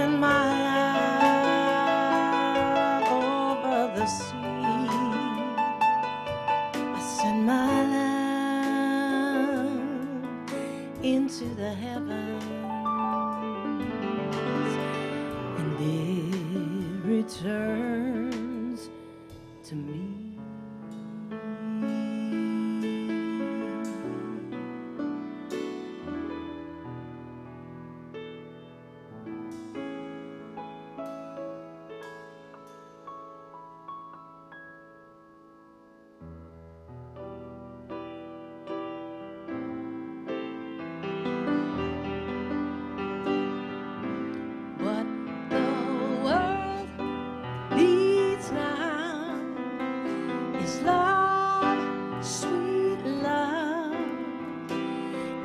send my love over the sea. I send my love into the heavens, and it returns to me.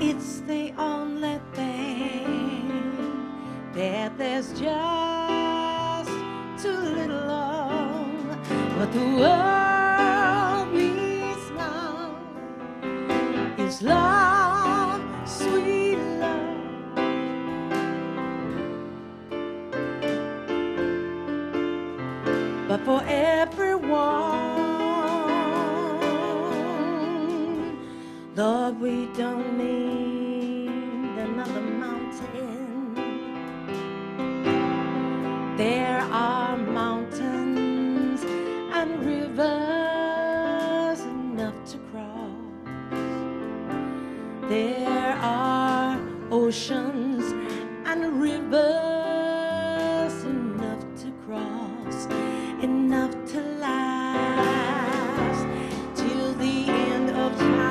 It's the only thing that there's just too little of. What the world needs now is love, sweet love. But for everyone, Lord, we don't need another mountain. There are mountains and rivers enough to cross. There are oceans and rivers enough to cross, enough to last till the end of time.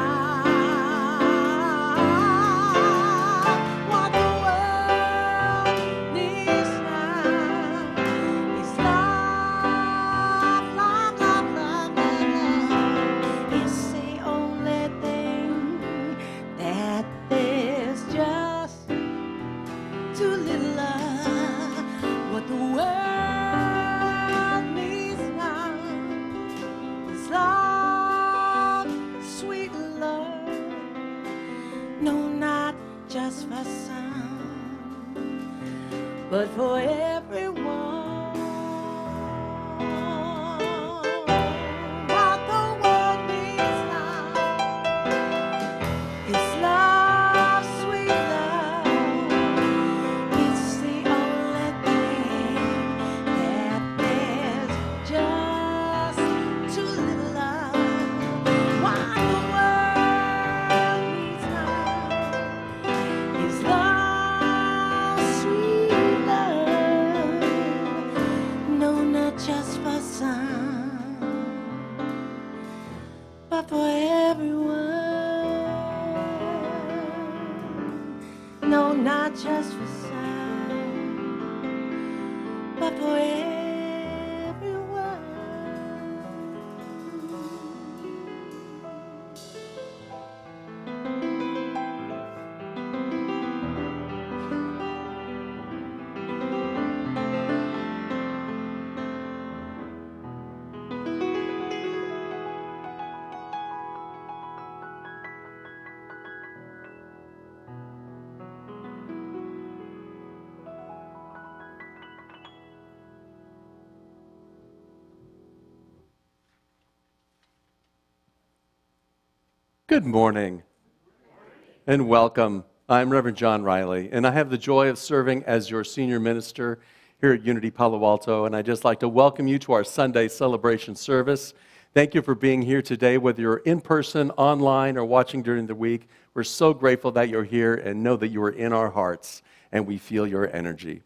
Just for some, but for everyone. What the world needs now is love, sweet love. It's the only thing that there's just too little of. What the world needs now is love, sweet love. No, not just for some, but for everyone. No, not just for some, but for everyone. Good morning and welcome. I'm Reverend John Riley, and I have the joy of serving as your senior minister here at Unity Palo Alto, and I'd just like to welcome you to our Sunday celebration service. Thank you for being here today, whether you're in person, online, or watching during the week. We're so grateful that you're here and know that you are in our hearts, and we feel your energy.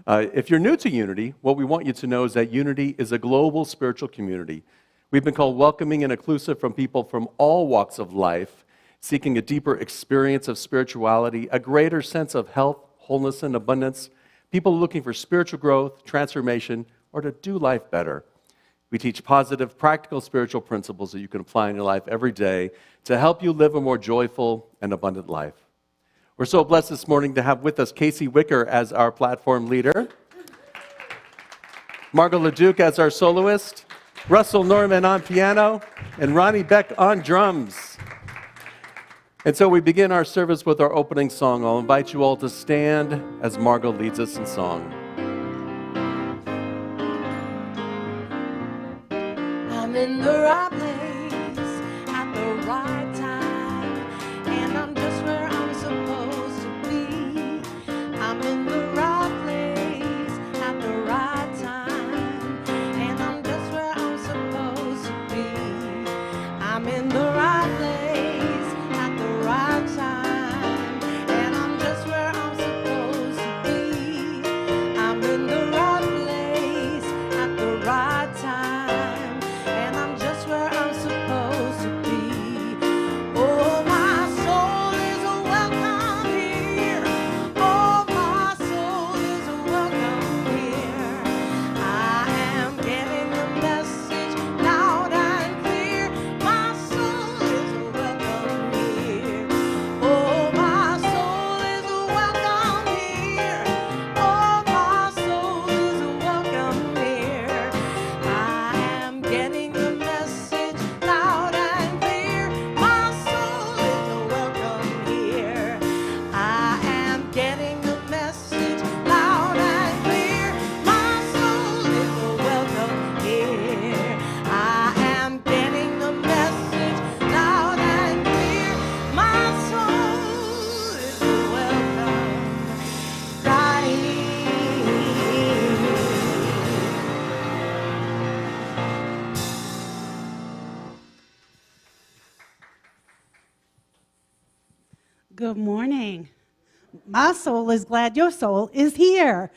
If you're new to Unity, what we want you to know is that Unity is a global spiritual community. We've been called welcoming and inclusive from people from all walks of life, seeking a deeper experience of spirituality, a greater sense of health, wholeness, and abundance, people looking for spiritual growth, transformation, or to do life better. We teach positive, practical spiritual principles that you can apply in your life every day to help you live a more joyful and abundant life. We're so blessed this morning to have with us Casey Wicker as our platform leader, Margot LeDuc as our soloist, Russell Norman on piano, and Ronnie Beck on drums. And so we begin our service with our opening song. I'll invite you all to stand as Margot leads us in song. I'm in the right place at the right time, and I'm just where I'm supposed to be. I'm in the right place at the right time, and I'm just where I'm supposed to be. I'm in the right place at the right time, and I'm just where I'm supposed to be. I'm in the right place at the right time, and I'm just where I'm supposed to be. Oh, my soul is welcome here. Oh, my soul is welcome here. I am getting the message loud and clear. My soul is welcome here. Oh, my soul is welcome here. Oh, my soul is welcome here. I am getting the message loud and clear. My soul is welcome here. I am getting the message loud and clear. My soul is welcome here. I am getting the message loud and clear. My soul is welcome right here. Good morning. My soul is glad your soul is here.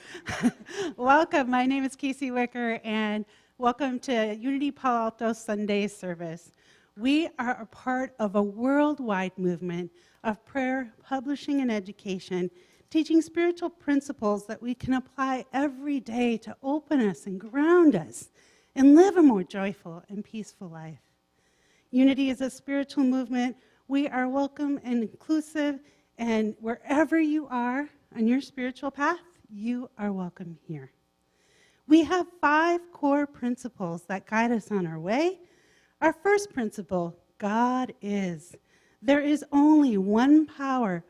Welcome. My name is Casey Wicker, and welcome to Unity Palo Alto Sunday service. We are a part of a worldwide movement of prayer, publishing, and education, teaching spiritual principles that we can apply every day to open us and ground us and live a more joyful and peaceful life. Unity is a spiritual movement. We are welcome and inclusive, and wherever you are on your spiritual path, you are welcome here. We have 5 core principles that guide us on our way. Our first principle, God is. There is only one power,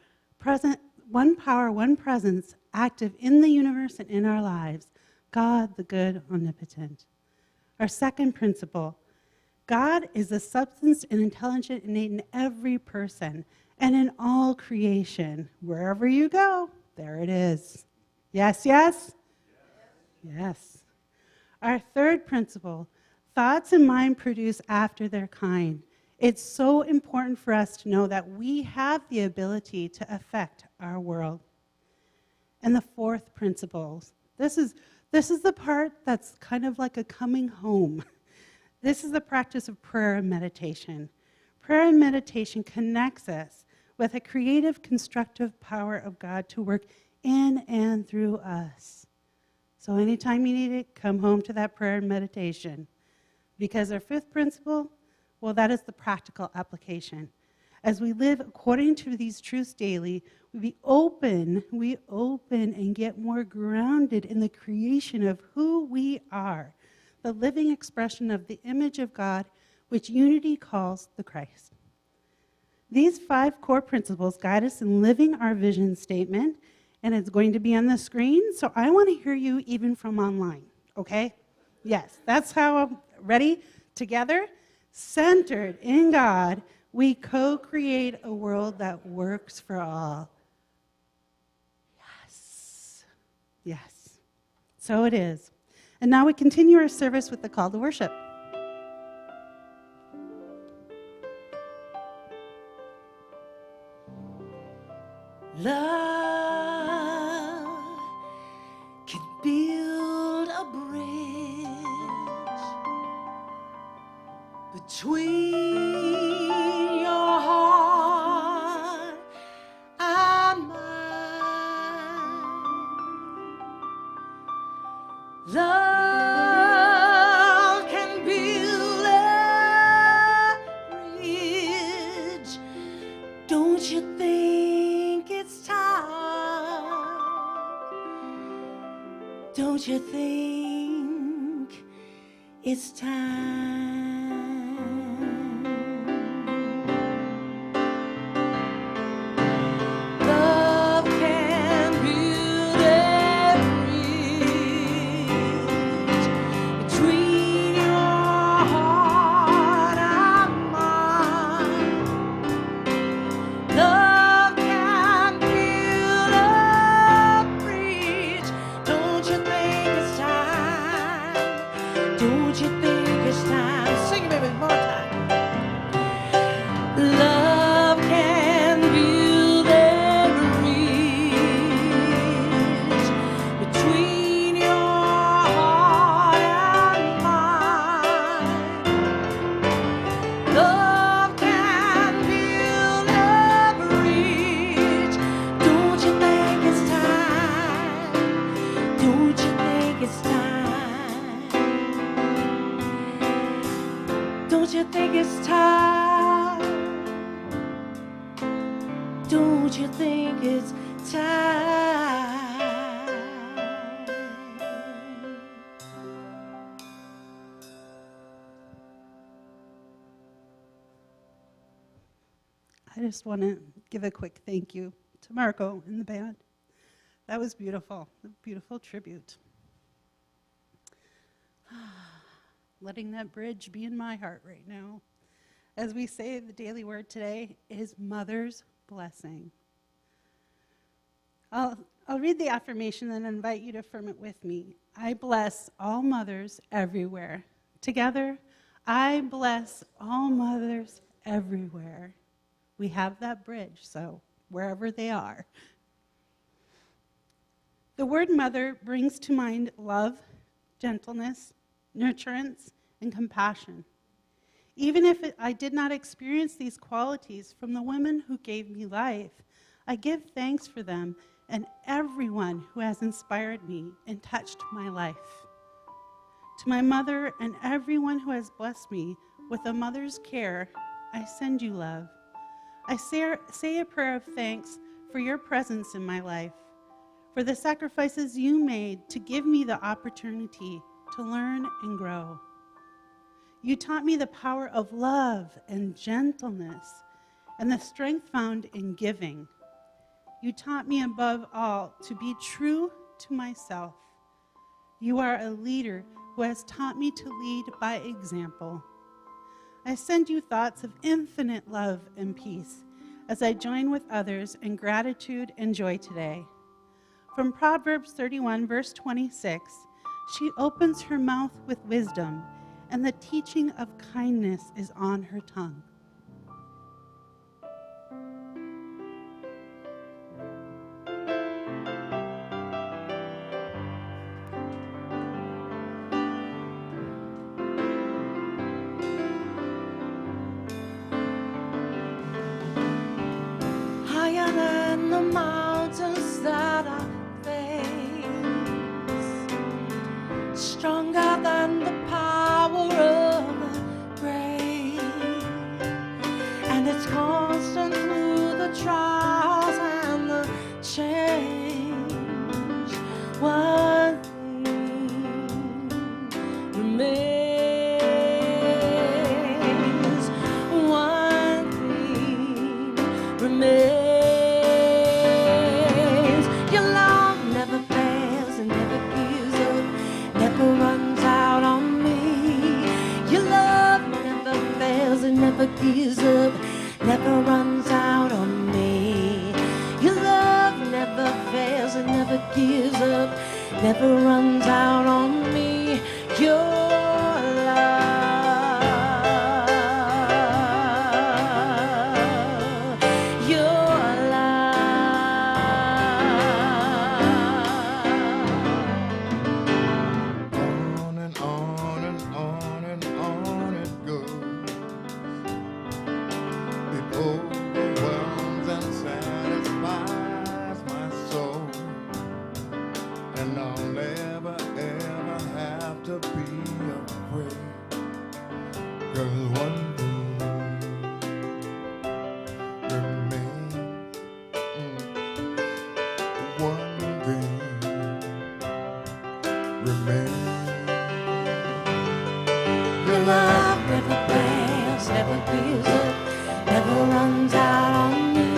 one presence active in the universe and in our lives, God, the good, omnipotent. Our second principle, God is a substance and intelligence innate in every person and in all creation. Wherever you go, there it is. Yes, yes? Yes. Our third principle, thoughts and mind produce after their kind. It's so important for us to know that we have the ability to affect our world. And the fourth principle, this is the part that's kind of like a coming home. This is the practice of prayer and meditation. Prayer and meditation connects us with a creative, constructive power of God to work in and through us. So anytime you need it, come home to that prayer and meditation. Because our fifth principle, well, that is the practical application. As we live according to these truths daily, we open and get more grounded in the creation of who we are, the living expression of the image of God, which Unity calls the Christ. These 5 core principles guide us in living our vision statement, and it's going to be on the screen, so I want to hear you even from online, okay? Yes, that's how, ready? Together, centered in God, we co-create a world that works for all. Yes, yes, so it is. And now we continue our service with the call to worship. Love can build a bridge between your heart and mine. Love can build a bridge. Don't you think it's time? Don't you think it's time? Love can build a bridge between your heart it's time? Don't you think it's time? Don't you think it's time? I just want to give a quick thank you to Marco and the band. That was beautiful, a beautiful tribute. Letting that bridge be in my heart right now. As we say, the daily word today is Mother's Blessing. I'll read the affirmation and invite you to affirm it with me. I bless all mothers everywhere. Together, I bless all mothers everywhere. We have that bridge, so wherever they are. The word mother brings to mind love, gentleness, nurturance, and compassion. Even if I did not experience these qualities from the women who gave me life, I give thanks for them and everyone who has inspired me and touched my life. To my mother and everyone who has blessed me with a mother's care, I send you love. I say a prayer of thanks for your presence in my life, for the sacrifices you made to give me the opportunity to learn and grow. You taught me the power of love and gentleness and the strength found in giving. You taught me above all to be true to myself. You are a leader who has taught me to lead by example. I send you thoughts of infinite love and peace as I join with others in gratitude and joy today. From Proverbs 31, verse 26, she opens her mouth with wisdom, and the teaching of kindness is on her tongue. Higher than the mountains that I face, stronger than the power of the grave, and it's constant through the trials and the change. One thing remains. One thing remains. Your love never fails and never gives up, never runs out on me. Your love never fails and never gives up, never runs out on me. Your love never fails and never gives up, never runs out on me. Your love, your love. On and on and on and on it goes. It overwhelms and satisfies my soul. And I'll never ever have to be afraid. 'Cause one thing remains. One thing remains. Your love never fails, never gives up, never runs out on me.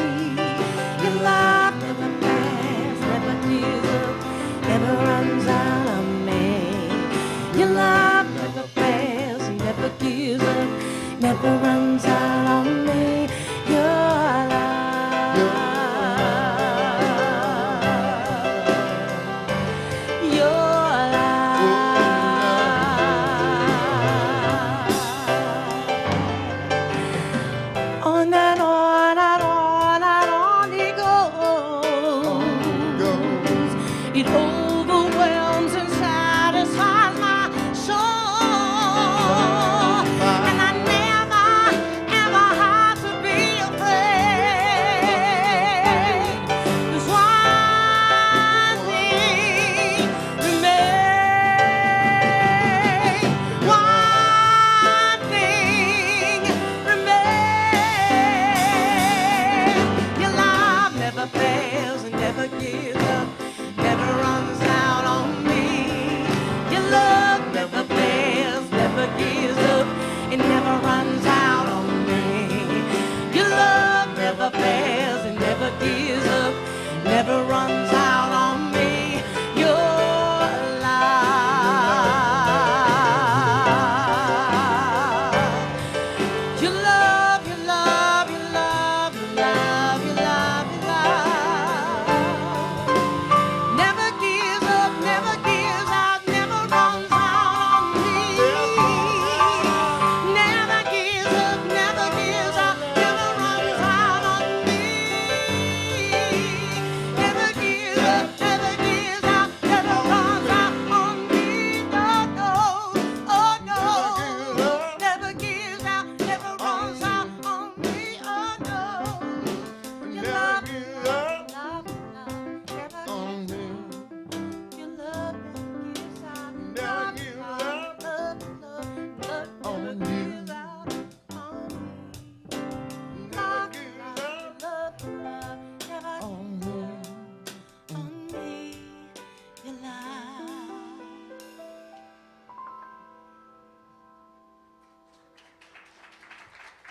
Your love never fails, never gives up, never runs out on me. Your love never fails, never gives up, never runs out on me. Your love, your love. On and on and on and on it goes. It overwhelms and satisfies my soul. And I never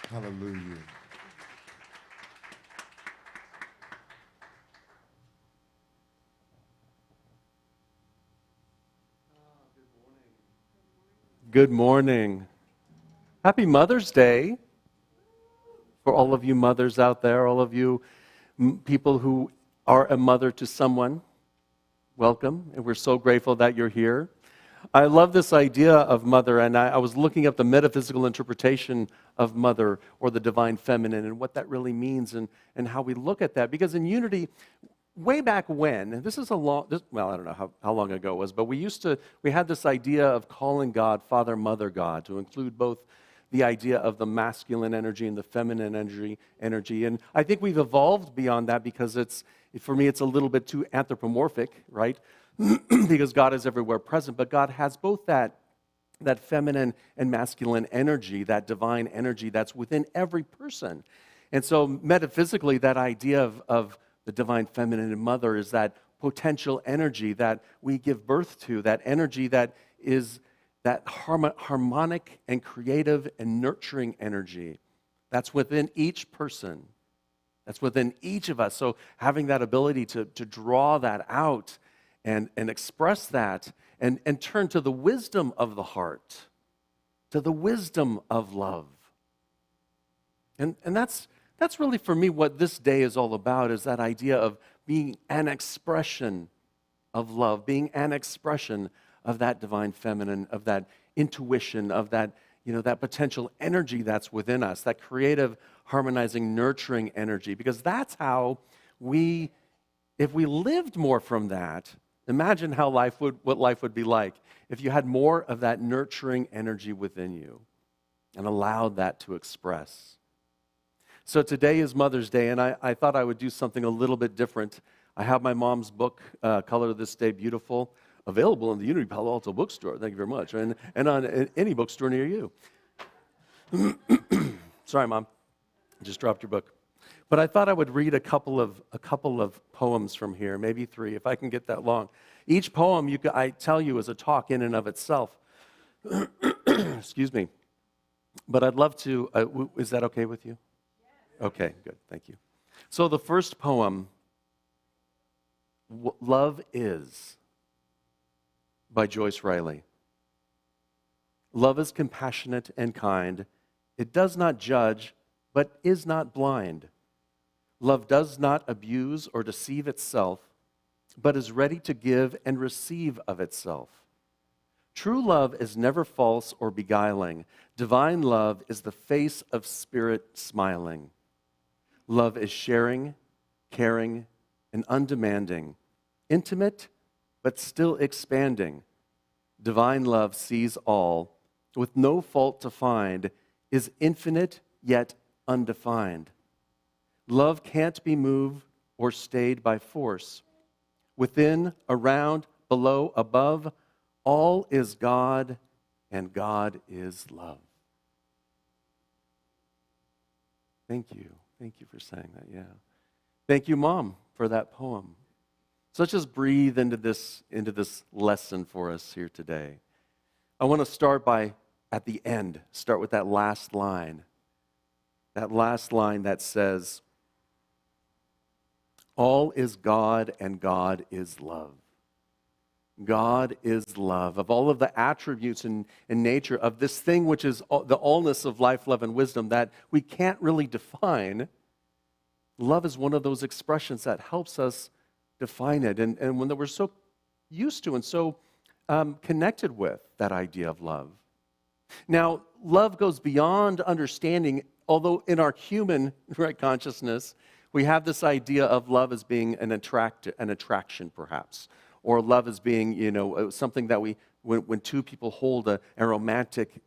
Hallelujah. Good morning. Happy Mother's Day for all of you mothers out there, all of you people who are a mother to someone. Welcome, and we're so grateful that you're here. I love this idea of mother, and I was looking up the metaphysical interpretation of mother or the divine feminine and what that really means and how we look at that. Because in Unity, way back when, and this is I don't know how long ago it was, but we had this idea of calling God Father, Mother God to include both the idea of the masculine energy and the feminine energy. And I think we've evolved beyond that because for me, it's a little bit too anthropomorphic, right? Because God is everywhere present, but God has both that feminine and masculine energy, that divine energy that's within every person. And so metaphysically, that idea of the divine feminine and mother is that potential energy that we give birth to, that energy that is that harmonic and creative and nurturing energy that's within each person, that's within each of us. So having that ability to draw that out and express that and turn to the wisdom of the heart, to the wisdom of love. And that's really for me what this day is all about, is that idea of being an expression of love, being an expression of that divine feminine, of that intuition, of that, that potential energy that's within us, that creative, harmonizing, nurturing energy. Because that's how if we lived more from that, imagine what life would be like if you had more of that nurturing energy within you and allowed that to express. So today is Mother's Day, and I thought I would do something a little bit different. I have my mom's book, Color This Day Beautiful, available in the Unity Palo Alto bookstore. Thank you very much. And on any bookstore near you. Sorry, Mom. I just dropped your book. But I thought I would read a couple of poems from here, maybe 3, if I can get that long. Each poem, I tell you, is a talk in and of itself. Excuse me. But I'd love to, is that okay with you? Okay, good. Thank you. So the first poem, Love Is, by Joyce Riley. Love is compassionate and kind. It does not judge, but is not blind. Love does not abuse or deceive itself, but is ready to give and receive of itself. True love is never false or beguiling. Divine love is the face of spirit smiling. Love is sharing, caring, and undemanding, intimate, but still expanding. Divine love sees all, with no fault to find, is infinite yet undefined. Love can't be moved or stayed by force. Within, around, below, above, all is God, and God is love. Thank you. Thank you for saying that, yeah. Thank you, Mom, for that poem. So let's just breathe into this lesson for us here today. I want to start at the end, start with that last line. That last line that says, all is God and God is love. God is love. Of all of the attributes and nature of this thing which is the allness of life, love, and wisdom that we can't really define, love is one of those expressions that helps us define it, and one that we're so used to and so connected with, that idea of love. Now, love goes beyond understanding, although in our human consciousness, we have this idea of love as being an attraction, perhaps, or love as being, something that when two people hold a romantic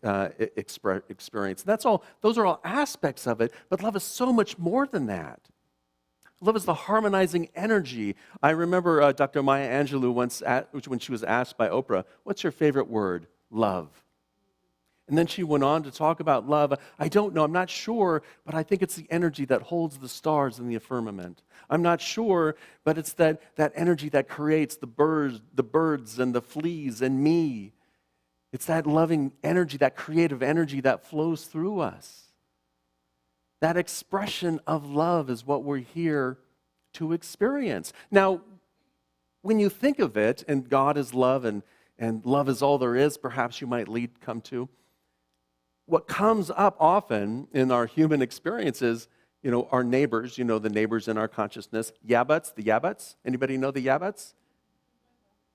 experience. Those are all aspects of it, but love is so much more than that. Love is the harmonizing energy. I remember Dr. Maya Angelou once, when she was asked by Oprah, what's your favorite word? Love. And then she went on to talk about love. I don't know, I'm not sure, but I think it's the energy that holds the stars in the firmament. I'm not sure, but it's that energy that creates the birds and the fleas and me. It's that loving energy, that creative energy that flows through us. That expression of love is what we're here to experience. Now, when you think of it, and God is love, and love is all there is, perhaps you might come to, what comes up often in our human experiences, our neighbors, the neighbors in our consciousness, the yeah-buts. Anybody know the yeah-buts?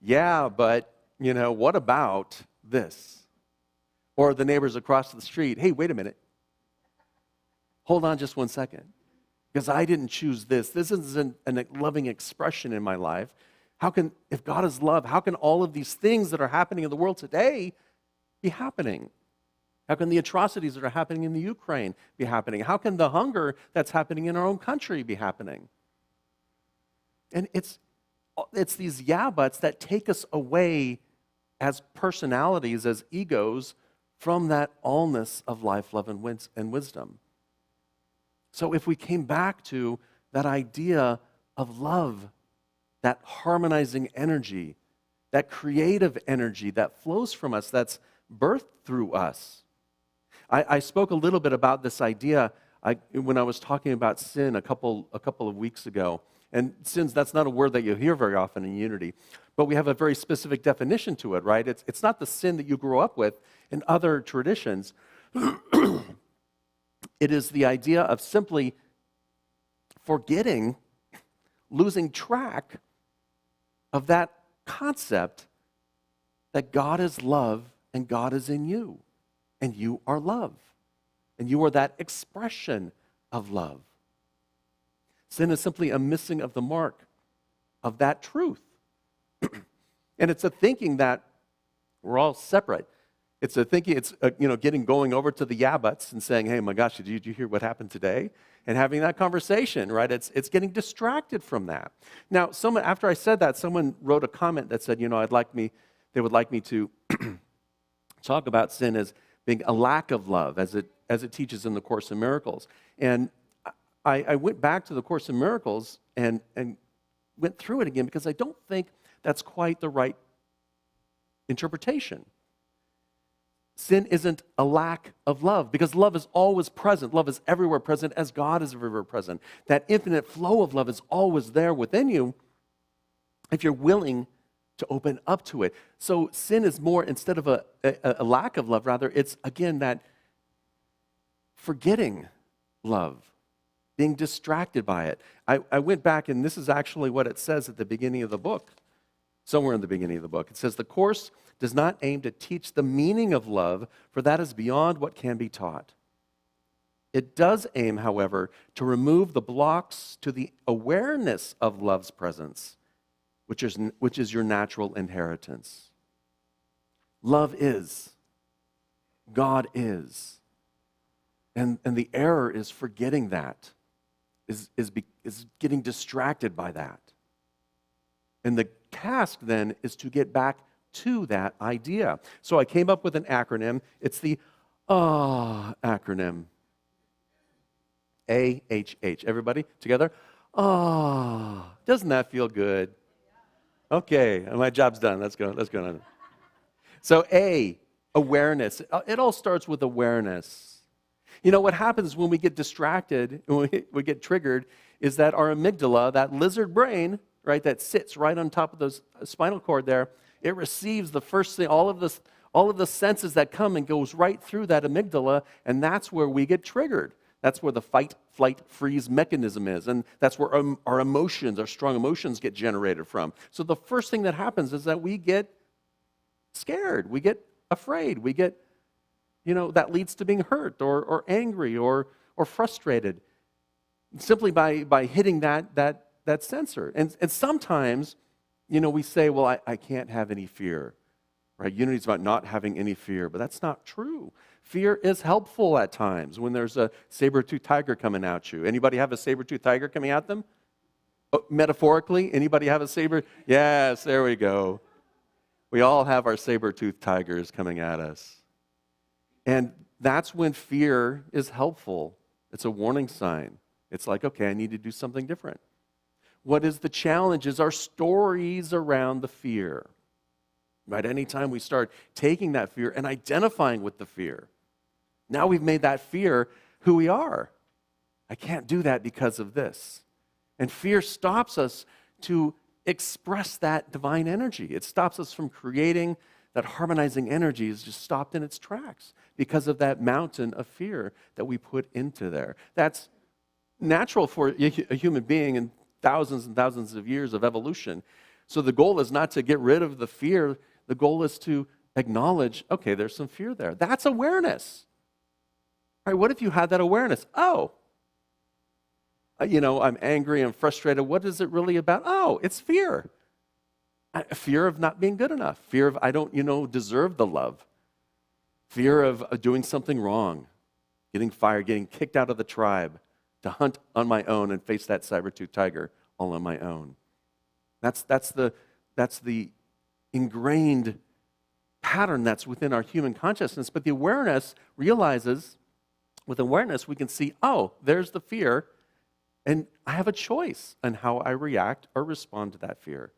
Yeah, but, what about this? Or the neighbors across the street, hey, wait a minute. Hold on just one second. Because I didn't choose this. This isn't a loving expression in my life. If God is love, how can all of these things that are happening in the world today be happening? How can the atrocities that are happening in the Ukraine be happening? How can the hunger that's happening in our own country be happening? And it's these yeah-buts that take us away as personalities, as egos, from that allness of life, love, and wisdom. So if we came back to that idea of love, that harmonizing energy, that creative energy that flows from us, that's birthed through us. I spoke a little bit about this idea when I was talking about sin a couple of weeks ago. And sins, that's not a word that you hear very often in Unity, but we have a very specific definition to it, right? It's not the sin that you grew up with in other traditions. It is the idea of simply forgetting, losing track of that concept that God is love and God is in you, and you are love, and you are that expression of love. Sin is simply a missing of the mark of that truth. And it's a thinking that we're all separate. It's a thinking, going over to the yeah-buts and saying, hey, my gosh, did you hear what happened today? And having that conversation, right? It's getting distracted from that. Now, after I said that, someone wrote a comment that said, they would like me to talk about sin as being a lack of love, as it teaches in the Course in Miracles. And I went back to the Course in Miracles and went through it again because I don't think that's quite the right interpretation. Sin isn't a lack of love because love is always present. Love is everywhere present as God is everywhere present. That infinite flow of love is always there within you if you're willing to open up to it. So sin is more, instead of a lack of love, rather, it's again that forgetting love, being distracted by it. I went back, and this is actually what it says at the beginning of the book, somewhere in the beginning of the book. It says, the Course does not aim to teach the meaning of love, for that is beyond what can be taught. It does aim, however, to remove the blocks to the awareness of love's presence, which is your natural inheritance. Love is. God is. And the error is forgetting that, is getting distracted by that. And the task then is to get back to that idea. So I came up with an acronym. It's the acronym. AHH. Everybody together? Doesn't that feel good? Okay, my job's done. Let's go on. So A, awareness. It all starts with awareness. What happens when we get distracted, when we get triggered, is that our amygdala, that lizard brain, right, that sits right on top of the spinal cord there, it receives the first thing, all of the senses that come and goes right through that amygdala, and that's where we get triggered. That's where the fight, flight, freeze mechanism is, and that's where our emotions, our strong emotions get generated from. So the first thing that happens is that we get scared, we get afraid, we get, that leads to being hurt or angry or frustrated, simply by hitting that sensor. And sometimes, we say, well, I can't have any fear, right? Unity is about not having any fear, but that's not true. Fear is helpful at times when there's a saber-toothed tiger coming at you. Anybody have a saber-toothed tiger coming at them? Oh, metaphorically, anybody have a saber? Yes, there we go. We all have our saber-toothed tigers coming at us. And that's when fear is helpful. It's a warning sign. It's like, okay, I need to do something different. What is the challenge is our stories around the fear. Right? Anytime we start taking that fear and identifying with the fear, now we've made that fear who we are. I can't do that because of this. And fear stops us to express that divine energy. It stops us from creating that harmonizing energy is just stopped in its tracks because of that mountain of fear that we put into there. That's natural for a human being in thousands and thousands of years of evolution. So the goal is not to get rid of the fear. The goal is to acknowledge, okay, there's some fear there. That's awareness. All right, what if you had that awareness? Oh, I'm angry, I'm frustrated. What is it really about? Oh, it's fear. Fear of not being good enough. Fear of I don't, deserve the love. Fear of doing something wrong, getting fired, getting kicked out of the tribe, to hunt on my own and face that saber-tooth tiger all on my own. That's the ingrained pattern that's within our human consciousness. But the awareness realizes, with awareness, we can see, oh, there's the fear, and I have a choice on how I react or respond to that fear.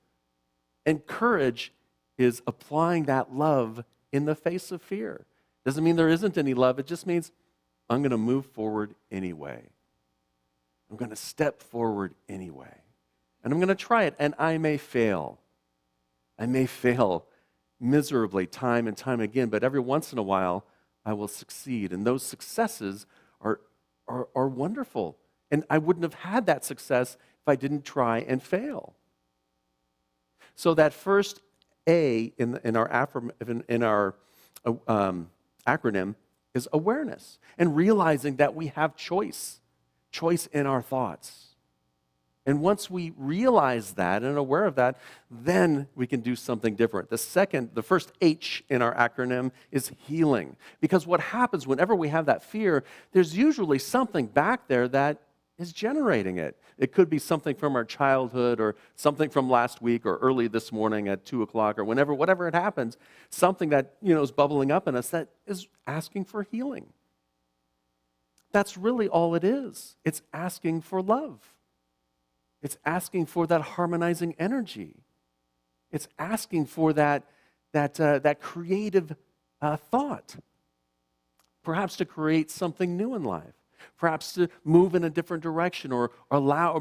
And courage is applying that love in the face of fear. Doesn't mean there isn't any love. It just means I'm going to move forward anyway. I'm going to step forward anyway. And I'm going to try it, and I may fail. I may fail miserably time and time again, but every once in a while, I will succeed. And those successes are wonderful. And I wouldn't have had that success if I didn't try and fail. So that first A in our acronym is awareness, and realizing that we have choice in our thoughts. And once we realize that and are aware of that, then we can do something different. The first H in our acronym is healing. Because what happens whenever we have that fear, there's usually something back there that is generating it. It could be something from our childhood or something from last week or early this morning at 2 o'clock or whatever it happens, something that is bubbling up in us that is asking for healing. That's really all it is. It's asking for love. It's asking for that harmonizing energy. It's asking for that creative thought, perhaps to create something new in life. Perhaps to move in a different direction or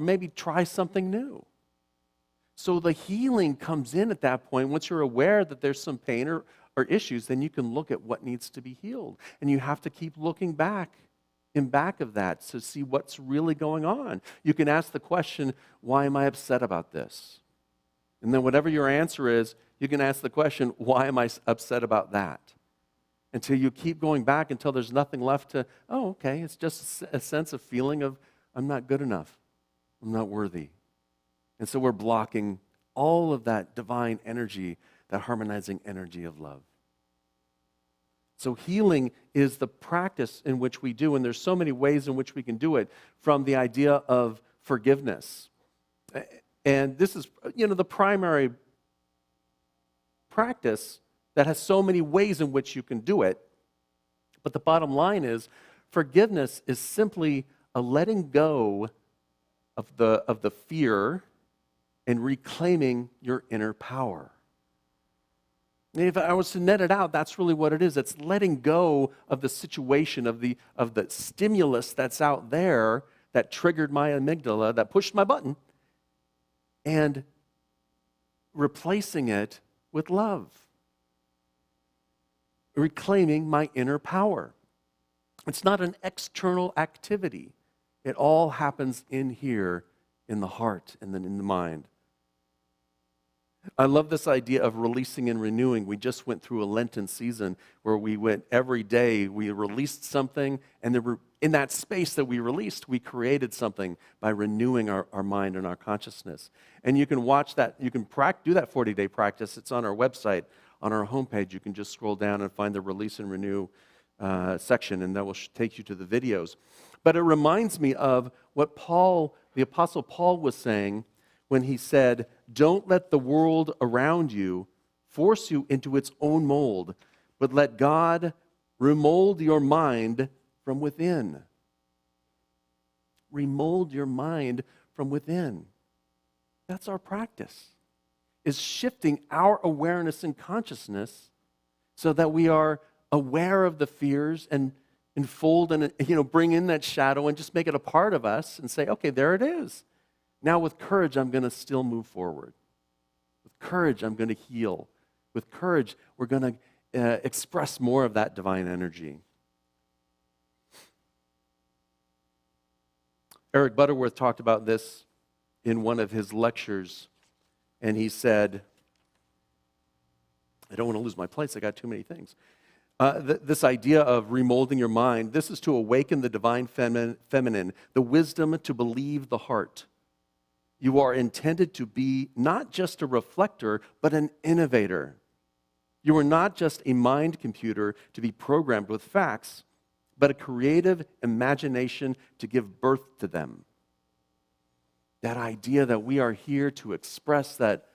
maybe try something new. So the healing comes in at that point. Once you're aware that there's some pain or issues, then you can look at what needs to be healed. And you have to keep looking back of that to see what's really going on. You can ask the question, why am I upset about this? And then whatever your answer is, you can ask the question, why am I upset about that? Until you keep going back until there's nothing left to, oh, okay, it's just a sense of feeling of, I'm not good enough. I'm not worthy. And so we're blocking all of that divine energy, that harmonizing energy of love. So healing is the practice in which we do, and there's so many ways in which we can do it, from the idea of forgiveness. And this is, the primary practice that has so many ways in which you can do it. But the bottom line is, forgiveness is simply a letting go of the fear and reclaiming your inner power. If I was to net it out, that's really what it is. It's letting go of the situation, of the stimulus that's out there that triggered my amygdala, that pushed my button, and replacing it with love. Reclaiming my inner power. It's not an external activity. It all happens in here, in the heart, and then in the mind. I love this idea of releasing and renewing. We just went through a Lenten season where we went every day, we released something, and in that space that we released, we created something by renewing our mind and our consciousness. And you can watch that, you can do that 40-day practice. It's on our website. On our homepage, you can just scroll down and find the Release and Renew section, and that will take you to the videos. But it reminds me of what the Apostle Paul was saying when he said, don't let the world around you force you into its own mold, but let God remold your mind from within. Remold your mind from within. That's our practice, is shifting our awareness and consciousness so that we are aware of the fears and enfold and bring in that shadow and just make it a part of us and say, okay, there it is. Now with courage, I'm going to still move forward. With courage, I'm going to heal. With courage, we're going to express more of that divine energy. Eric Butterworth talked about this in one of his lectures, and he said, I don't want to lose my place, I got too many things. This idea of remolding your mind, this is to awaken the divine feminine, the wisdom to believe the heart. You are intended to be not just a reflector, but an innovator. You are not just a mind computer to be programmed with facts, but a creative imagination to give birth to them. That idea that we are here to express that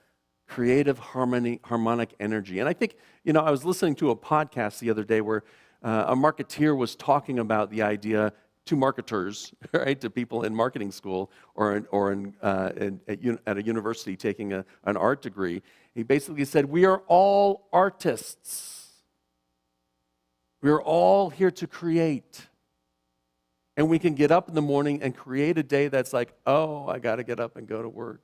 creative harmonic energy. And I think, I was listening to a podcast the other day where a marketeer was talking about the idea to marketers, right, to people in marketing school or at a university taking an art degree. He basically said, we are all artists. We are all here to create. And we can get up in the morning and create a day that's like, oh, I got to get up and go to work.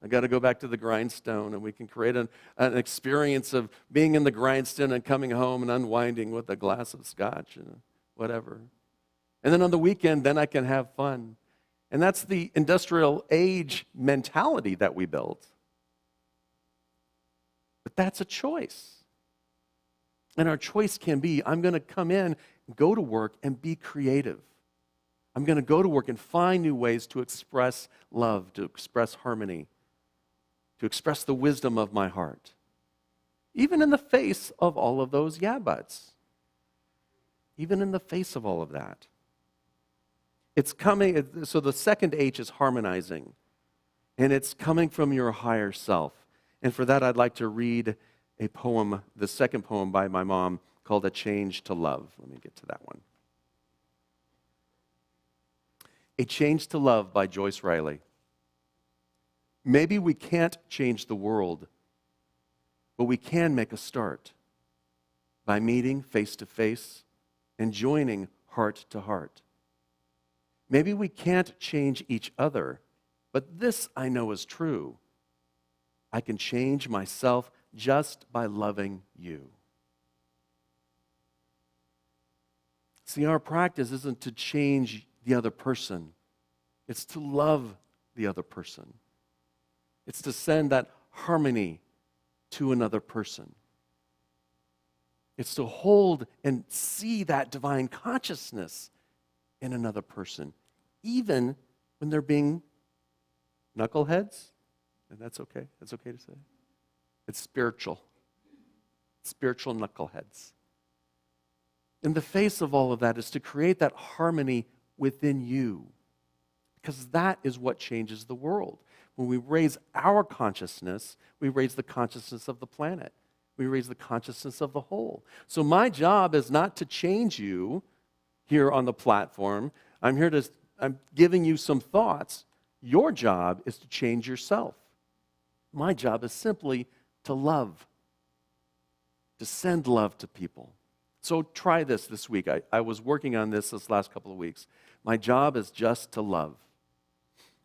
I got to go back to the grindstone, and we can create an experience of being in the grindstone and coming home and unwinding with a glass of scotch and whatever. And then on the weekend, then I can have fun. And that's the industrial age mentality that we built. But that's a choice. And our choice can be, I'm going to come in, go to work, and be creative. I'm going to go to work and find new ways to express love, to express harmony, to express the wisdom of my heart, even in the face of all of those yeah buts, even in the face of all of that. It's coming, so the second H is harmonizing, and it's coming from your higher self. And for that, I'd like to read a poem, the second poem by my mom, called A Change to Love. Let me get to that one. A Change to Love by Joyce Riley. Maybe we can't change the world, but we can make a start by meeting face to face and joining heart to heart. Maybe we can't change each other, but this I know is true. I can change myself just by loving you. See, our practice isn't to change the other person. It's to love the other person. It's to send that harmony to another person. It's to hold and see that divine consciousness in another person, even when they're being knuckleheads. And that's okay. That's okay to say. It's spiritual. Spiritual knuckleheads. In the face of all of that is to create that harmony within you, because that is what changes the world. When we raise our consciousness, we raise the consciousness of the planet. We raise the consciousness of the whole. So my job is not to change you here on the platform. I'm giving you some thoughts. Your job is to change yourself. My job is simply to love, to send love to people. So try this week. I was working on this last couple of weeks. My job is just to love,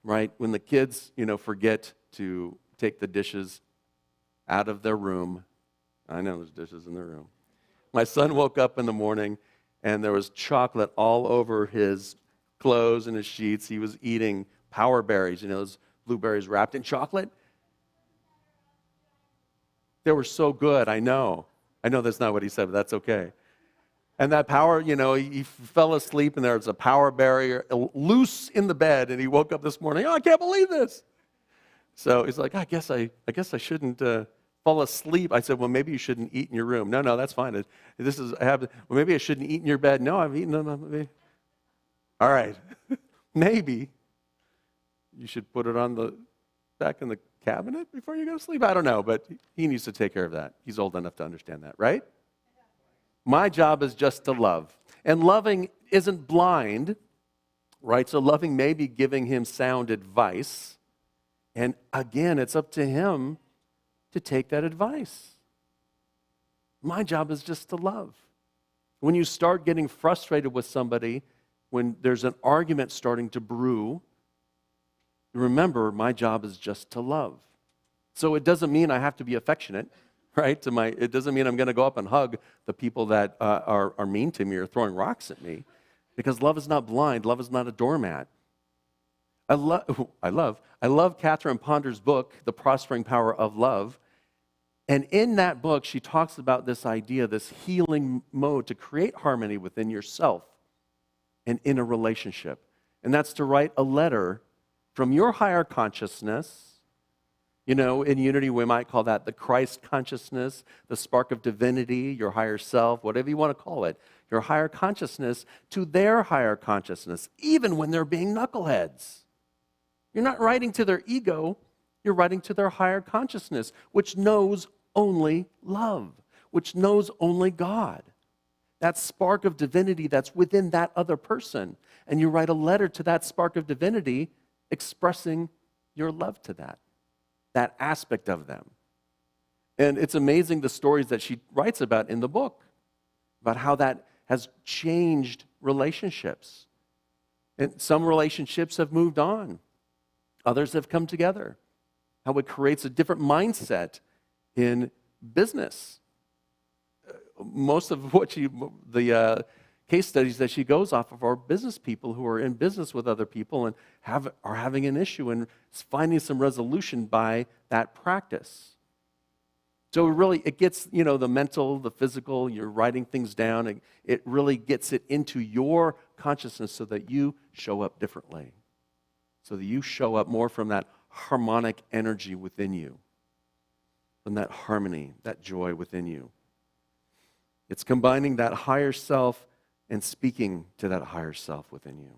right? When the kids, forget to take the dishes out of their room. I know there's dishes in their room. My son woke up in the morning and there was chocolate all over his clothes and his sheets. He was eating power berries, those blueberries wrapped in chocolate. They were so good, I know. I know that's not what he said, but that's okay. And that power, he fell asleep and there was a power barrier loose in the bed, and he woke up this morning, I can't believe this. So he's like, I guess I shouldn't fall asleep. I said, well, maybe you shouldn't eat in your room. No, that's fine. Maybe I shouldn't eat in your bed. No, I've eaten them. All right. Maybe you should put it back in the cabinet before you go to sleep. I don't know, but he needs to take care of that. He's old enough to understand that, right? My job is just to love. And loving isn't blind, right? So loving may be giving him sound advice. And again, it's up to him to take that advice. My job is just to love. When you start getting frustrated with somebody, when there's an argument starting to brew, remember, my job is just to love. So it doesn't mean I have to be affectionate, right? It doesn't mean I'm going to go up and hug the people that are mean to me or throwing rocks at me, because love is not blind. Love is not a doormat. I love Catherine Ponder's book, The Prospering Power of Love. And in that book, she talks about this idea, this healing mode to create harmony within yourself and in a relationship. And that's to write a letter from your higher consciousness. You know, in Unity, we might call that the Christ consciousness, the spark of divinity, your higher self, whatever you want to call it, your higher consciousness to their higher consciousness, even when they're being knuckleheads. You're not writing to their ego, you're writing to their higher consciousness, which knows only love, which knows only God. That spark of divinity that's within that other person. And you write a letter to that spark of divinity expressing your love to that aspect of them. And it's amazing the stories that she writes about in the book, about how that has changed relationships. And some relationships have moved on. Others have come together. How it creates a different mindset in business. Most of the case studies that she goes off of are business people who are in business with other people and are having an issue and finding some resolution by that practice. So it gets, the mental, the physical, you're writing things down, it really gets it into your consciousness so that you show up differently. So that you show up more from that harmonic energy within you, from that harmony, that joy within you. It's combining that higher self and speaking to that higher self within you.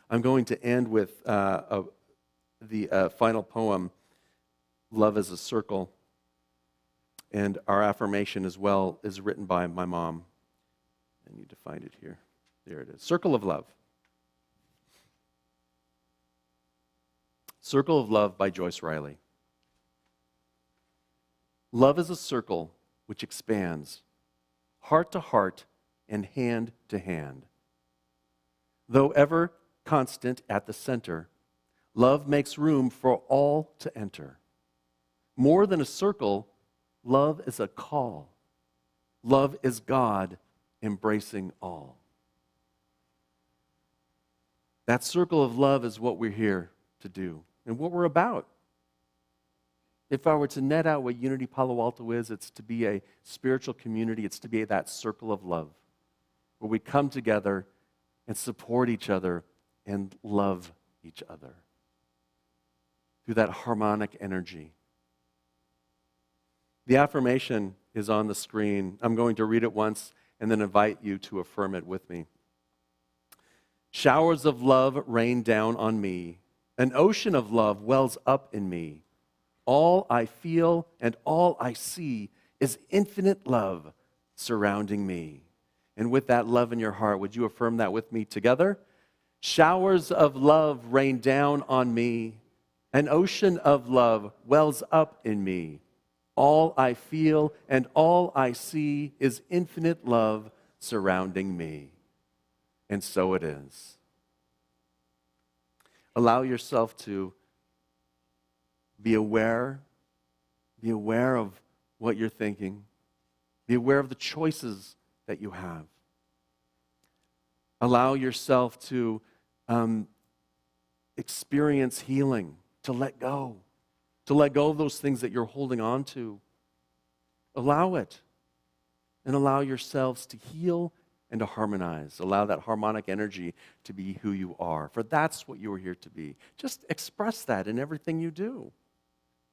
I'm going to end with the final poem, Love is a Circle. And our affirmation as well is written by my mom. I need to find it here. There it is. Circle of Love. Circle of Love by Joyce Riley. Love is a circle which expands, heart to heart and hand to hand. Though ever constant at the center, love makes room for all to enter. More than a circle, love is a call. Love is God embracing all. That circle of love is what we're here to do and what we're about. If I were to net out what Unity Palo Alto is, it's to be a spiritual community. It's to be that circle of love where we come together and support each other and love each other through that harmonic energy. The affirmation is on the screen. I'm going to read it once and then invite you to affirm it with me. Showers of love rain down on me. An ocean of love wells up in me. All I feel and all I see is infinite love surrounding me. And with that love in your heart, would you affirm that with me together? Showers of love rain down on me. An ocean of love wells up in me. All I feel and all I see is infinite love surrounding me. And so it is. Allow yourself to be aware of what you're thinking. Be aware of the choices that you have. Allow yourself to experience healing, to let go of those things that you're holding on to. Allow it, and allow yourselves to heal and to harmonize. Allow that harmonic energy to be who you are, for that's what you are here to be. Just express that in everything you do,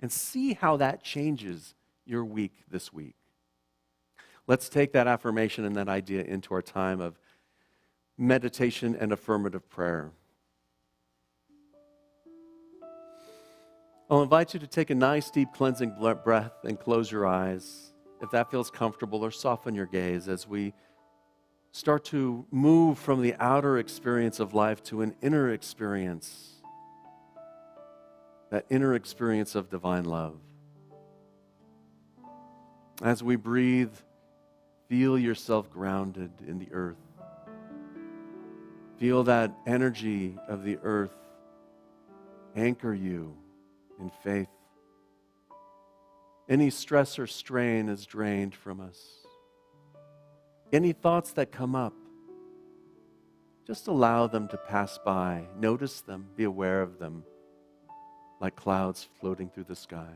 and see how that changes your week this week. Let's take that affirmation and that idea into our time of meditation and affirmative prayer. I'll invite you to take a nice, deep, cleansing breath and close your eyes, if that feels comfortable, or soften your gaze as we start to move from the outer experience of life to an inner experience, that inner experience of divine love. As we breathe Feel yourself grounded in the earth. Feel that energy of the earth anchor you in faith. Any stress or strain is drained from us. Any thoughts that come up, just allow them to pass by. Notice them, be aware of them, like clouds floating through the sky.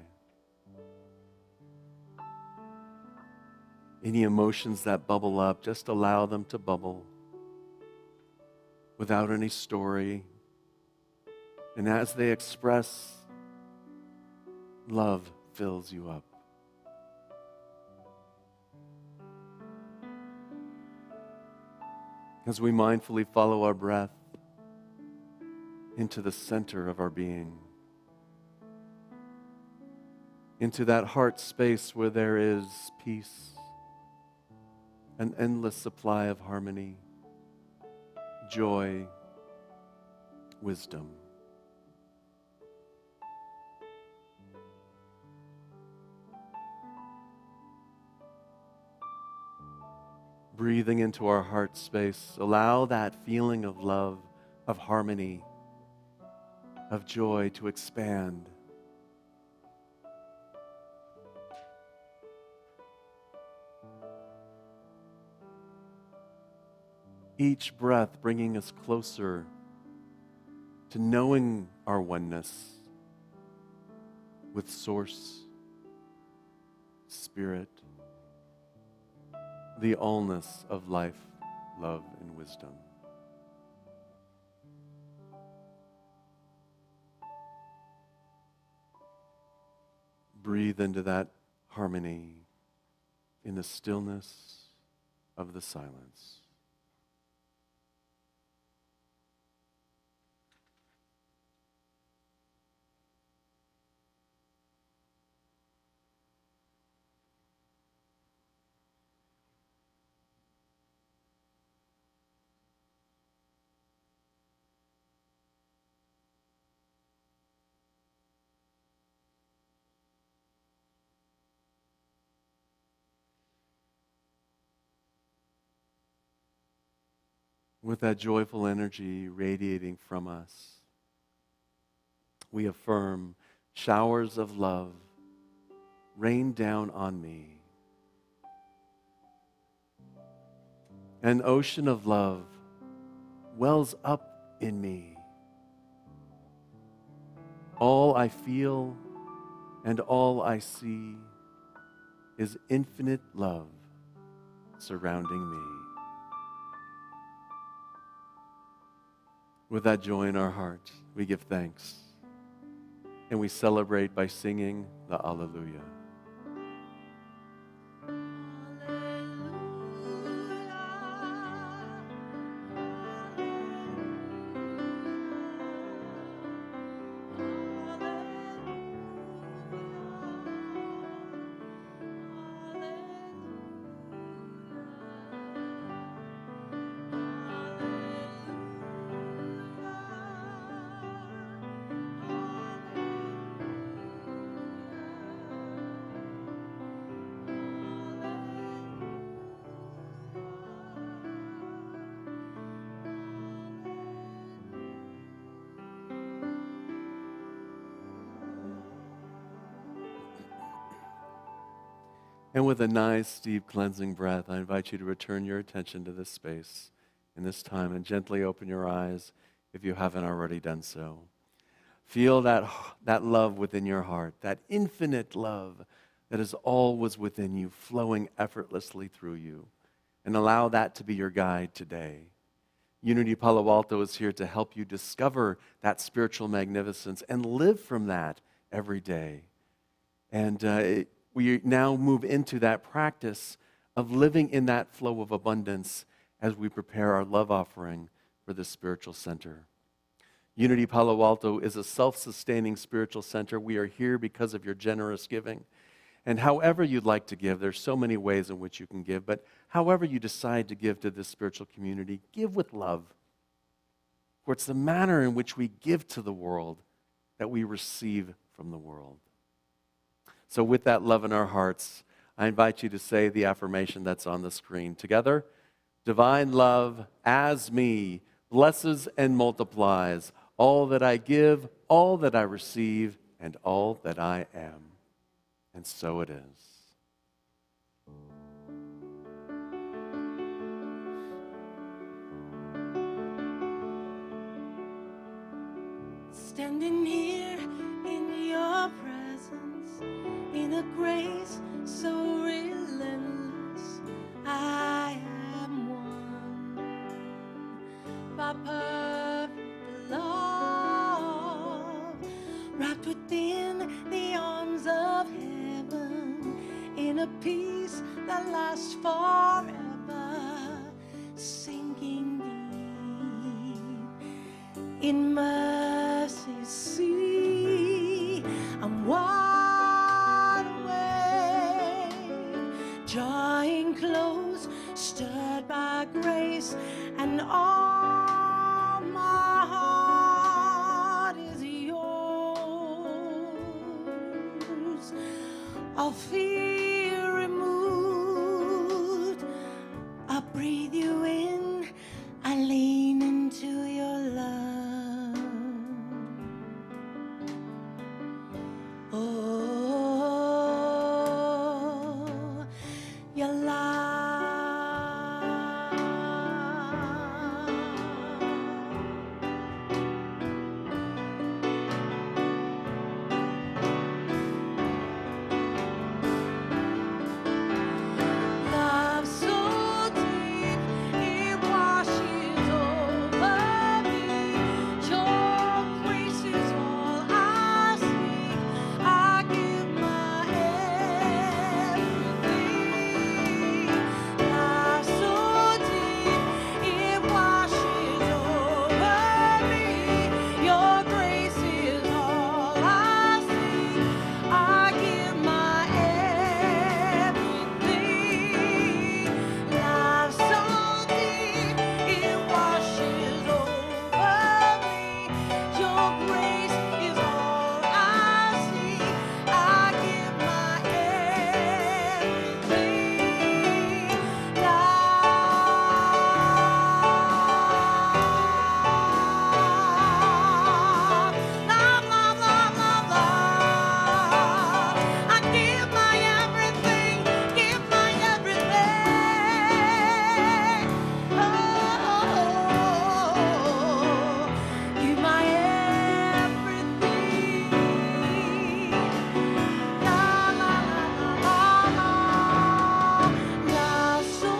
Any emotions that bubble up, just allow them to bubble without any story. And as they express, love fills you up. As we mindfully follow our breath into the center of our being, into that heart space where there is peace, an endless supply of harmony, joy, wisdom. Breathing into our heart space, allow that feeling of love, of harmony, of joy to expand. Each breath bringing us closer to knowing our oneness with Source, Spirit, the allness of life, love, and wisdom. Breathe into that harmony in the stillness of the silence. With that joyful energy radiating from us, we affirm, showers of love rain down on me. An ocean of love wells up in me. All I feel and all I see is infinite love surrounding me. With that joy in our heart, we give thanks and we celebrate by singing the Alleluia. And with a nice, deep, cleansing breath, I invite you to return your attention to this space in this time and gently open your eyes if you haven't already done so. Feel that love within your heart, that infinite love that is always within you, flowing effortlessly through you. And allow that to be your guide today. Unity Palo Alto is here to help you discover that spiritual magnificence and live from that every day. And we now move into that practice of living in that flow of abundance as we prepare our love offering for the spiritual center. Unity Palo Alto is a self-sustaining spiritual center. We are here because of your generous giving. And however you'd like to give, there's so many ways in which you can give, but however you decide to give to this spiritual community, give with love. For it's the manner in which we give to the world that we receive from the world. So with that love in our hearts, I invite you to say the affirmation that's on the screen. Together, divine love as me blesses and multiplies all that I give, all that I receive, and all that I am. And so it is. Standing here in your presence, in a grace so relentless, I am one by perfect love, wrapped within the arms of heaven, in a peace that lasts forever, sinking deep in mercy's sea. I'm wide awake, drawing close, stirred by grace, and all my heart is yours. All fear removed, I breathe you in, I lean into your love. Oh, your love. Love so deep, it washes over me. Your grace is all I seek. I give my everything. Love so deep, it washes over me. Your grace is all I seek. I give my everything. Love so deep, it washes over me. Your grace is all I see. I give my everything. Love, love, love, love, love. I give my everything, give my everything. Oh, give my everything. La la la la la. Love so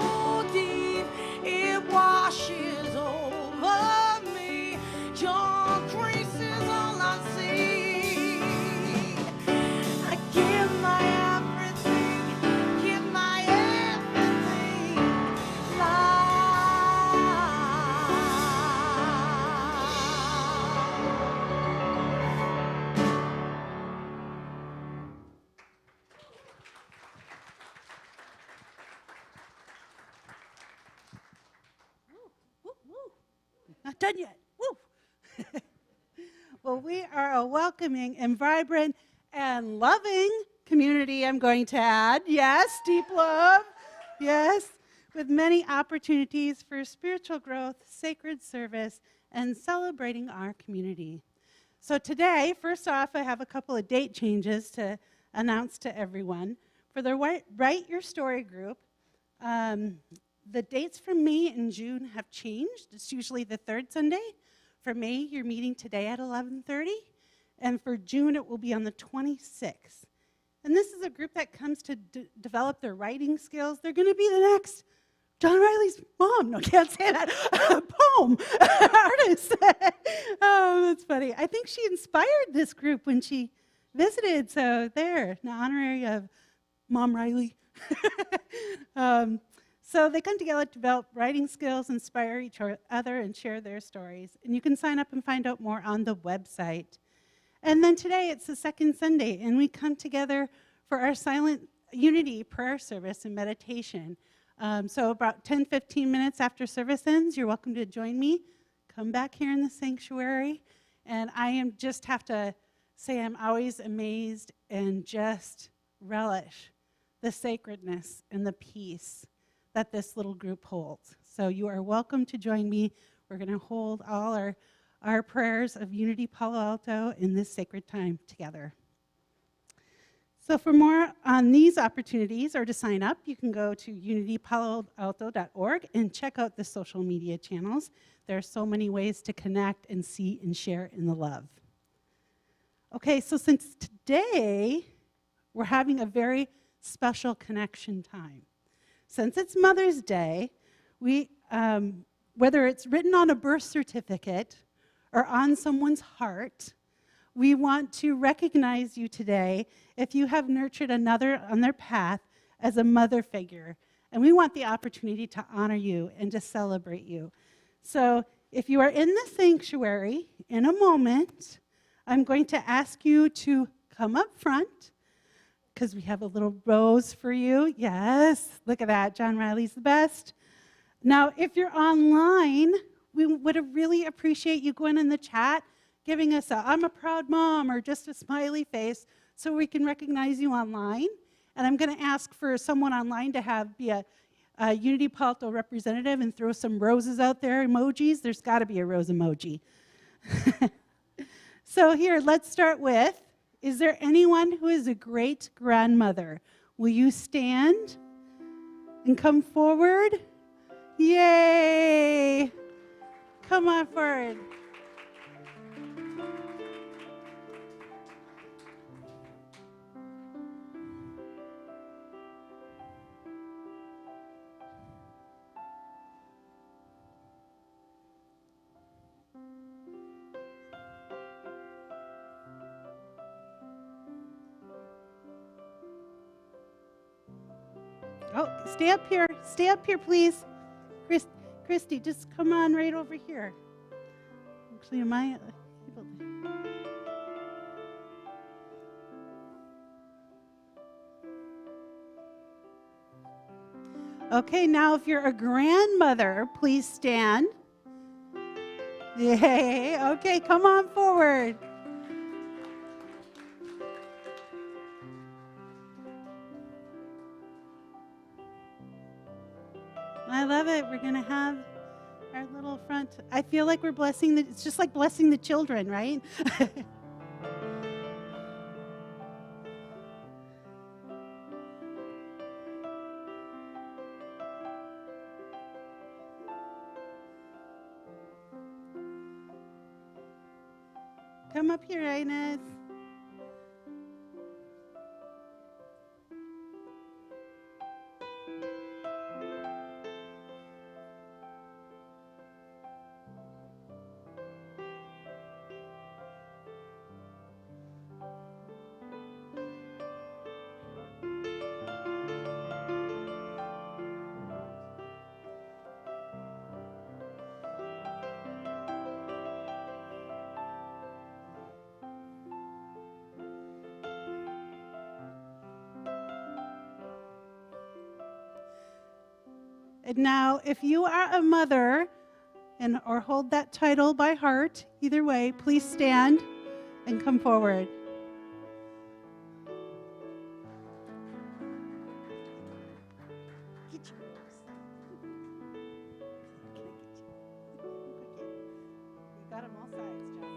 deep, it washes over me. Your grace is all I see. I give my everything, give my everything. Not done yet. Woo! Well, we are a welcoming and vibrant and loving community, I'm going to add. Yes, deep love. Yes, with many opportunities for spiritual growth, sacred service, and celebrating our community. So today, first off, I have a couple of date changes to announce to everyone. For the Write Your Story group, the dates for May and June have changed. It's usually the third Sunday. For May, you're meeting today at 11:30, and for June, it will be on the 26th. And this is a group that comes to develop their writing skills. They're going to be the next John Riley's mom. No, can't say that. Poem artist. Oh, that's funny. I think she inspired this group when she visited. So there, an honorary of Mom Riley. So they come together to develop writing skills, inspire each other, and share their stories. And you can sign up and find out more on the website. And then today, it's the second Sunday, and we come together for our silent unity prayer service and meditation. So about 10, 15 minutes after service ends, you're welcome to join me. Come back here in the sanctuary. And I have to say I'm always amazed and just relish the sacredness and the peace that this little group holds. So you are welcome to join me. We're going to hold all our prayers of Unity Palo Alto in this sacred time together. So for more on these opportunities or to sign up, you can go to unitypaloalto.org and check out the social media channels. There are so many ways to connect and see and share in the love. Okay, so since today we're having a very special connection time. Since it's Mother's Day, we, whether it's written on a birth certificate or on someone's heart, we want to recognize you today if you have nurtured another on their path as a mother figure. And we want the opportunity to honor you and to celebrate you. So if you are in the sanctuary, in a moment, I'm going to ask you to come up front because we have a little rose for you. Yes, look at that. John Riley's the best. Now, if you're online, we would really appreciate you going in the chat, giving us a I'm a proud mom or just a smiley face so we can recognize you online. And I'm going to ask for someone online to be a Unity Palo Alto representative and throw some roses out there, emojis. There's got to be a rose emoji. So here, let's start with, is there anyone who is a great grandmother? Will you stand and come forward? Yay! Come on forward. Oh, stay up here. Stay up here, please. Christy, just come on right over here. Actually, am I able to? Okay, now if you're a grandmother, please stand. Yay. Okay, come on forward. I love it. We're going to have our little front. I feel like we're blessing it's just like blessing the children, right? Come up here, Ines. And now, if you are a mother or hold that title by heart, either way, please stand and come forward. Get your You got them all sides, John.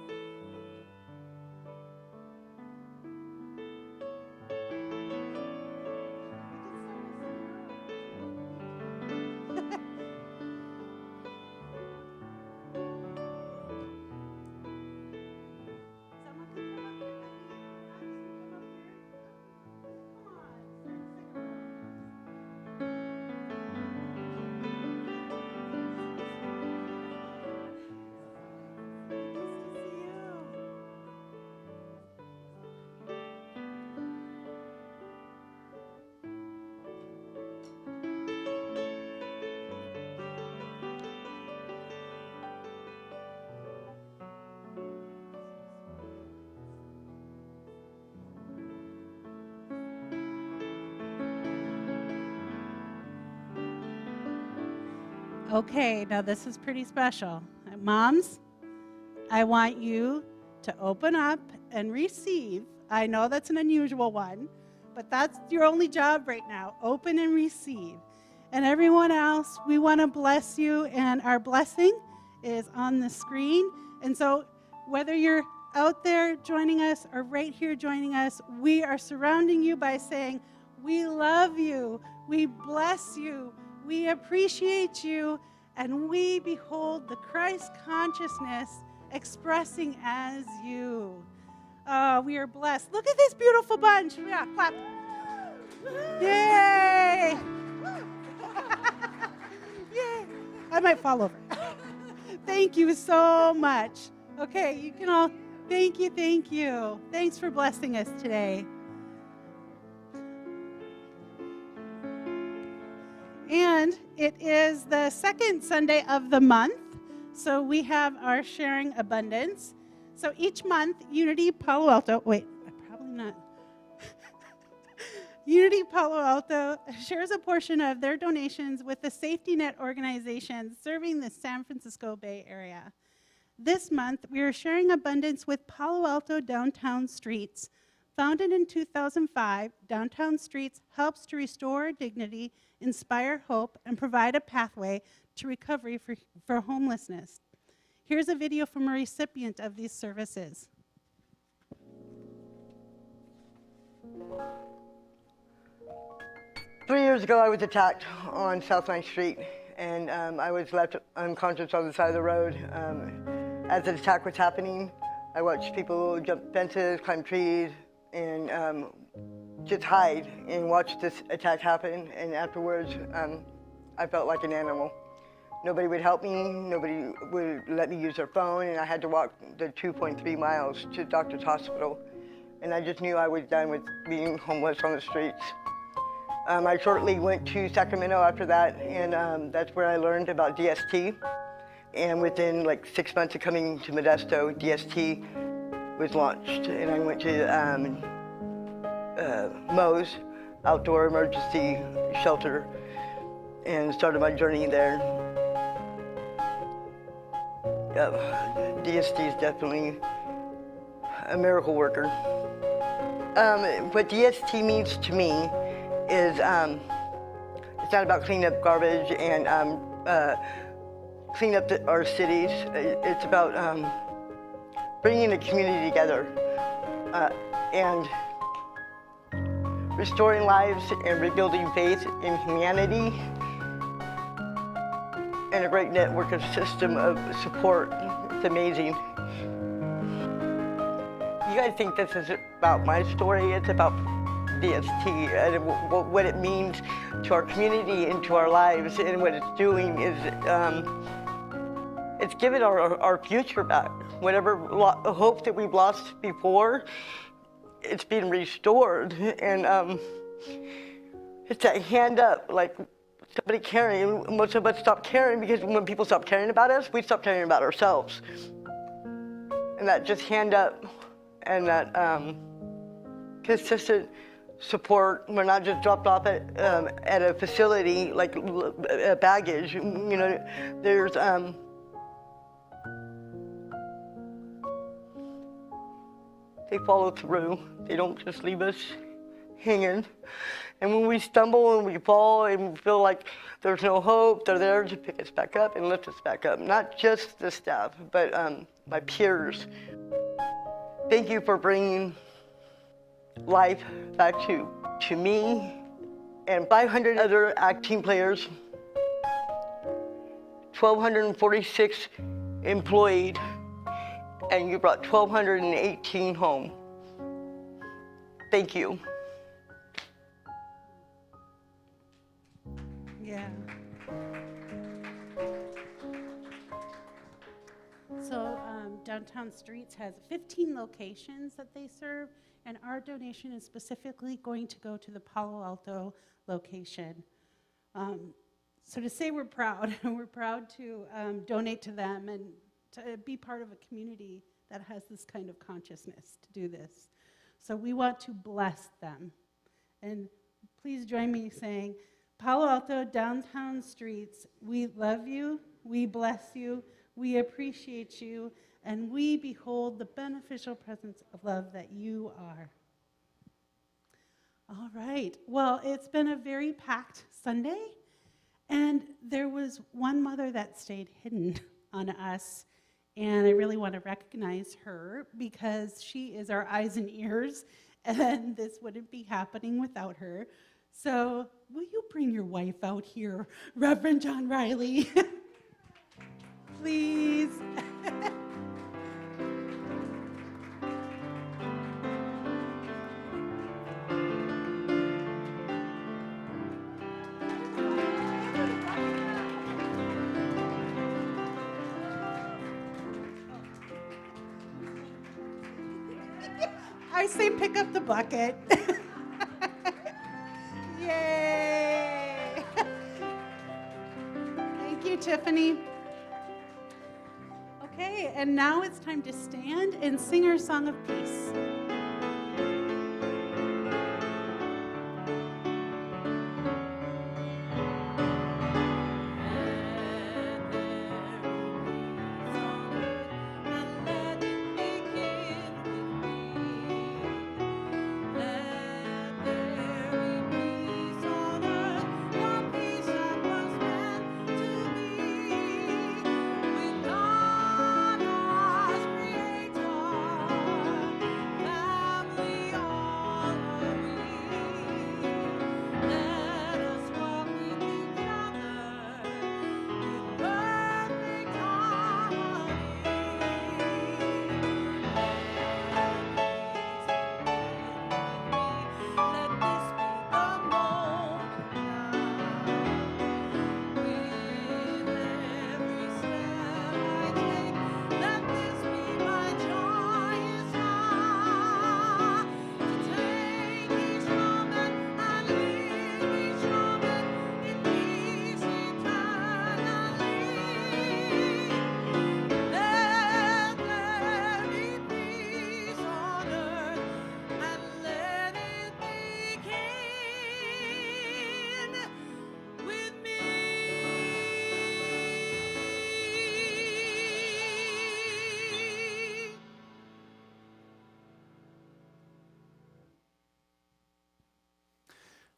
Okay, now this is pretty special. Moms, I want you to open up and receive. I know that's an unusual one, but that's your only job right now. Open and receive. And everyone else, we want to bless you, and our blessing is on the screen. And so whether you're out there joining us or right here joining us, we are surrounding you by saying, we love you, we bless you, we appreciate you, and we behold the Christ consciousness expressing as you. We are blessed. Look at this beautiful bunch. Yeah, clap. Yay! Yay! I might fall over. Thank you so much. Okay, you can all, thank you, thank you. Thanks for blessing us today. And it is the second Sunday of the month, so we have our Sharing Abundance. So each month, Unity Palo Alto, probably not. Unity Palo Alto shares a portion of their donations with the safety net organizations serving the San Francisco Bay Area. This month, we are sharing abundance with Palo Alto Downtown Streets. Founded in 2005, Downtown Streets helps to restore dignity, inspire hope, and provide a pathway to recovery for homelessness. Here's a video from a recipient of these services. 3 years ago, I was attacked on South 9th Street, and I was left unconscious on the side of the road. As the attack was happening, I watched people jump fences, climb trees, and just hide and watch this attack happen. And afterwards, I felt like an animal. Nobody would help me, nobody would let me use their phone, and I had to walk the 2.3 miles to doctor's hospital. And I just knew I was done with being homeless on the streets. I shortly went to Sacramento after that, and that's where I learned about DST. And within like 6 months of coming to Modesto, DST was launched. And I went to MOES, Outdoor Emergency Shelter, and started my journey there. DST is definitely a miracle worker. What DST means to me is it's not about cleaning up garbage and cleaning up our cities. It's about bringing the community together and restoring lives and rebuilding faith in humanity and a great network of system of support. It's amazing. You guys think this is about my story? It's about DST and what it means to our community and to our lives, and what it's doing is it's given our future back. Whatever hope that we've lost before, it's been restored, and it's a hand up, like somebody caring. Most of us stop caring because when people stop caring about us, we stop caring about ourselves. And that just hand up and that consistent support. We're not just dropped off at a facility like baggage. You know, there's they follow through. They don't just leave us hanging. And when we stumble and we fall and we feel like there's no hope, they're there to pick us back up and lift us back up. Not just the staff, but my peers. Thank you for bringing life back to me and 500 other ACT team players, 1,246 employed, and you brought 1,218 home. Thank you. Yeah. So Downtown Streets has 15 locations that they serve, and our donation is specifically going to go to the Palo Alto location. So to say we're proud, we're proud to donate to them and to be part of a community that has this kind of consciousness to do this. So we want to bless them. And please join me saying, Palo Alto Downtown Streets, we love you, we bless you, we appreciate you, and we behold the beneficial presence of love that you are. All right. Well, it's been a very packed Sunday, and there was one mother that stayed hidden on us, and I really want to recognize her because she is our eyes and ears, and this wouldn't be happening without her. So, will you bring your wife out here, Reverend John Riley? Please. I say pick up the bucket. Yay! Thank you, Tiffany. Okay, and now it's time to stand and sing our song of peace.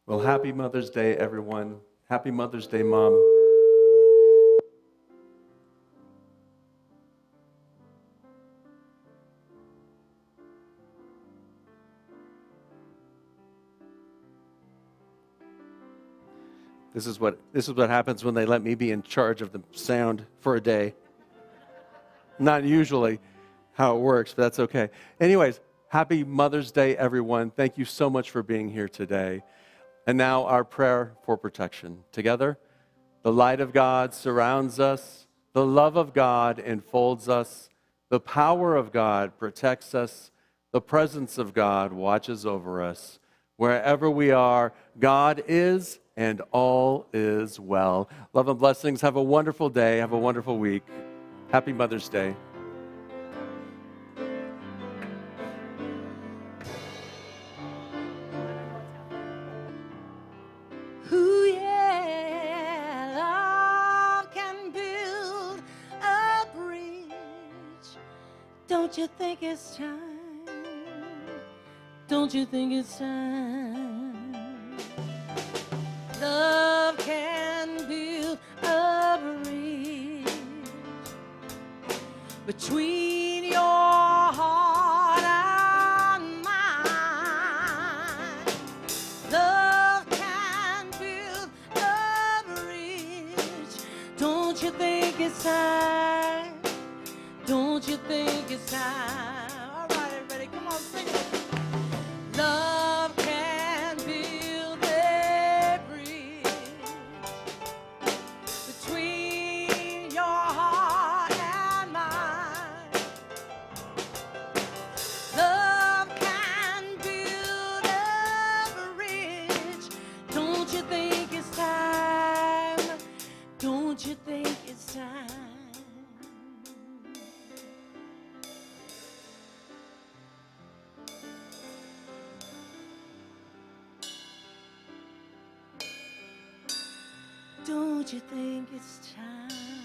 Well, happy Mother's Day, everyone. Happy Mother's Day, Mom. This is what happens when they let me be in charge of the sound for a day. Not usually how it works, but that's okay. Anyways, happy Mother's Day, everyone. Thank you so much for being here today. And now our prayer for protection. Together, the light of God surrounds us, the love of God enfolds us, the power of God protects us, the presence of God watches over us. Wherever we are, God is, and all is well. Love and blessings. Have a wonderful day. Have a wonderful week. Happy Mother's Day. Ooh, yeah, love can build a bridge. Don't you think it's time? Don't you think it's time? Love can build a bridge between your heart and mine. Love can build a bridge. Don't you think it's time? Don't you think it's time? All right, everybody, come on, sing it. Love can build a bridge between your heart and mine. Love can build a bridge. Don't you think it's time? Don't you think it's time? Don't you think it's time?